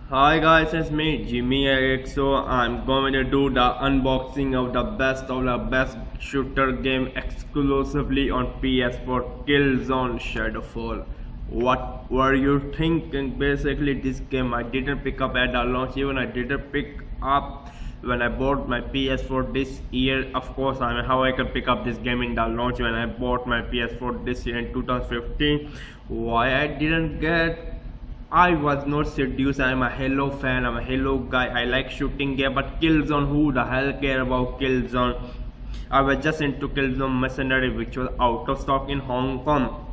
Hi guys, it's me Jimmy X. So I'm going to do the unboxing of the best shooter game exclusively on PS4, Killzone Shadowfall. What were you thinking? Basically, this game I didn't pick up at the launch. Even I didn't pick up when I bought my PS4 this year. Of course, I mean, how I can pick up this game in the launch when I bought my PS4 this year in 2015. Why I didn't get? I was not seduced. I'm a Halo fan. I'm a Halo guy. I like shooting game, but Killzone, who the hell care about Killzone? I was just into Killzone Mercenary, which was out of stock in Hong Kong.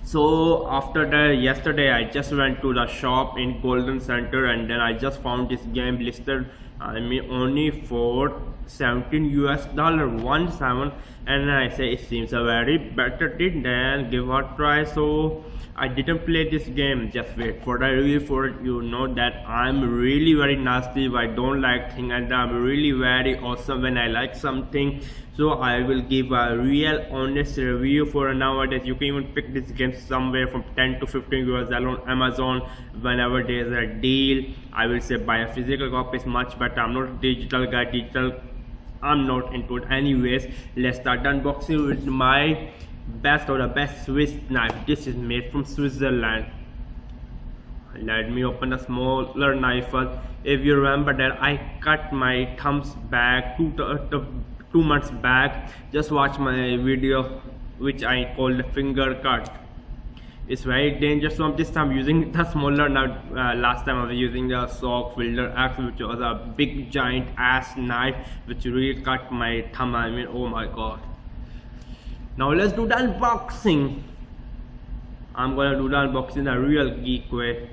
So after that, yesterday I just went to the shop in Golden Center, and then I just found this game listed. I mean, only for $17 17, and I say it seems a very better deal. Then give a try. So I didn't play this game. Just wait for the review for it. You know that I'm really very nasty if I don't like things, and I'm really very awesome when I like something. So I will give a real honest review for nowadays. You can even pick this game somewhere from 10 to 15 euros on Amazon whenever there's a deal. I will say buy a physical copy is much better. I'm not a digital guy. I'm not into it. Anyways, let's start the unboxing with my best of the best Swiss knife. This is made from Switzerland. Let me open a smaller knife first. If you remember that I cut my thumbs back 2 months back, just watch my video which I call the finger cut. It's very dangerous. So this time using the smaller knife. Last time I was using the Sock Wilder X, which was a big giant ass knife which really cut my thumb. I mean, oh my god. Now let's do the unboxing. I'm gonna do the unboxing the real geek way.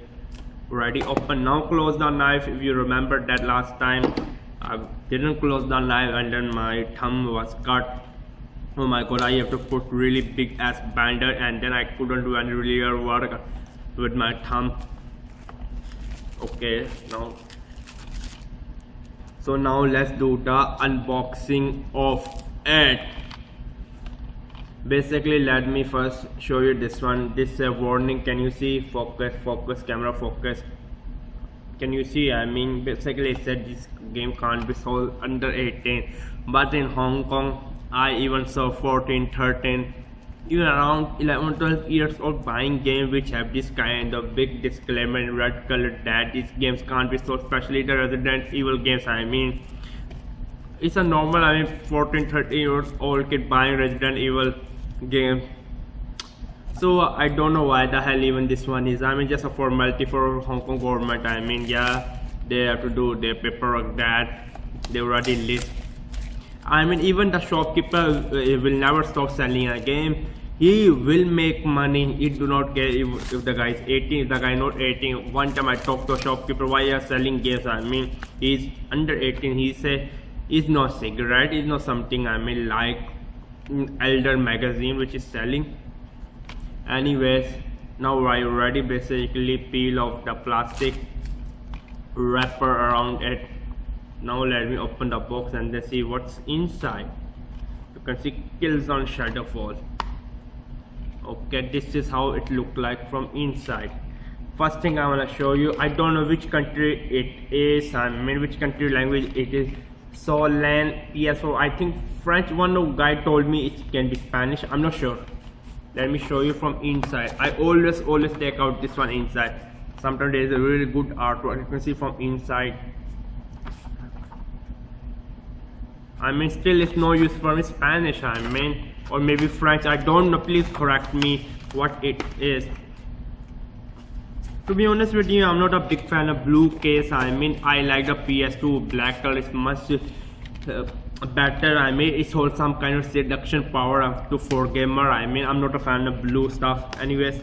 Ready, open. Now close the knife. If you remember that last time I didn't close the knife and then my thumb was cut. Oh my god, I have to put really big ass bandage, and then I couldn't do any real work with my thumb. Okay, now let's do the unboxing of it. Basically, let me first show you this one. This is a warning. Can you see? Focus, camera focus. Can you see? I mean, basically it said this game can't be sold under 18, but in Hong Kong I even saw 14, 13, even around 11, 12 years old buying games which have this kind of big disclaimer in red color that these games can't be sold, especially the Resident Evil games. I mean, it's a normal, 14, 13 years old kid buying Resident Evil game. So I don't know why the hell even this one is. I mean, just a formality for Hong Kong government. I mean, yeah, they have to do their paperwork that they already list. I mean, even the shopkeeper will never stop selling a game. He will make money. He do not care if the guy is 18, if the guy not 18. One time I talked to a shopkeeper, why you are selling games? I mean, he's under 18. He say it's not cigarette, it's not something, I mean, like Elder magazine which is selling. Anyways, now I already basically peel off the plastic wrapper around it. Now let me open the box and then see what's inside. You can see Killzone Shadowfall. Okay, this is how it looked like from inside. First thing I want to show you, I don't know which country it is, I mean which country language it is. Solan PS4, I think French. One guy told me it can be Spanish, I'm not sure. Let me show you from inside. I always take out this one inside. Sometimes there is a really good artwork. You can see from inside. I mean, still it's no use for me Spanish, I mean, or maybe French, I don't know. Please correct me what it is. To be honest with you, I'm not a big fan of blue case. I mean, I like the PS2 black color. It's much better. I mean, it holds some kind of seduction power up to 4 gamer. I mean, I'm not a fan of blue stuff. Anyways,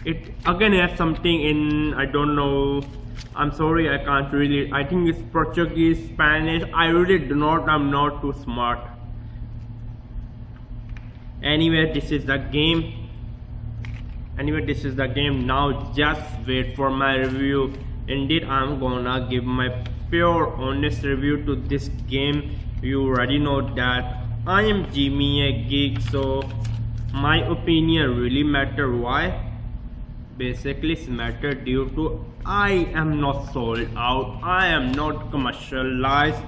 it again has something in, I don't know. I'm sorry, I can't really. I think it's Portuguese, Spanish. I really do not. I'm not too smart. Anyway, this is the game. Now just wait for my review. Indeed, I'm gonna give my pure honest review to this game. You already know that I am Jimmy a geek, so my opinion really matter. Why? basically matter due to I am not sold out. I am not commercialized.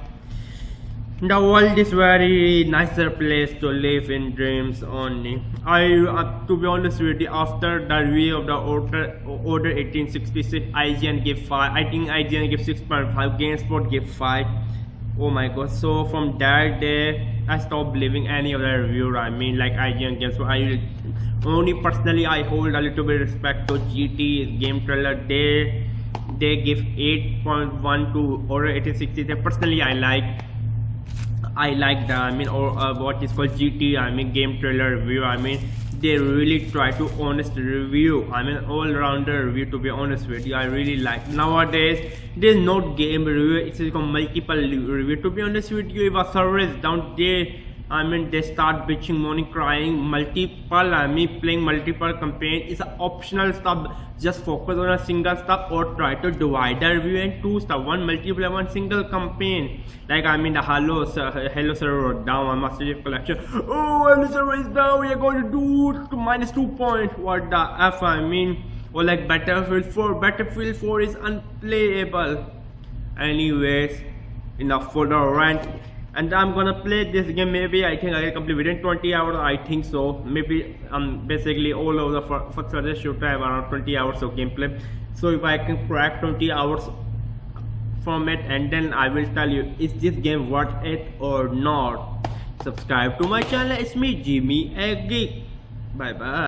The world is very nicer place to live in dreams only. To be honest with you, after the review of the order 1866, IGN gave 5. I think IGN gave 6.5. GameSpot gave 5. Oh my god! So from that day, I stopped believing any other reviewer. I mean, like IGN GameSpot. Only personally, I hold a little bit respect to GT Game Trailer. They give 8.1 to order 1863. Personally, I like the what is called GT game trailer review. They really try to honest review. All rounder review, to be honest with you. I really like. Nowadays there's not game review, it's like multiple review. To be honest with you, if a server is down, they start bitching, moaning, crying. Playing multiple campaign is optional stuff. Just focus on a single stuff or try to divide the review in two stuff. One multiplayer, one single campaign. Like the Halo server down, Master Chief Collection. Oh, Halo server is down. We are going to do -2 points. What the F? Or like Battlefield 4. Battlefield 4 is unplayable. Anyways, enough for the rant. And I'm gonna play this game. Maybe I think I can complete within 20 hours. I think so. Maybe basically all over the first shooter have around 20 hours of gameplay. So if I can crack 20 hours from it, and then I will tell you is this game worth it or not. Subscribe to my channel. It's me, Jimmy, a geek. Bye bye.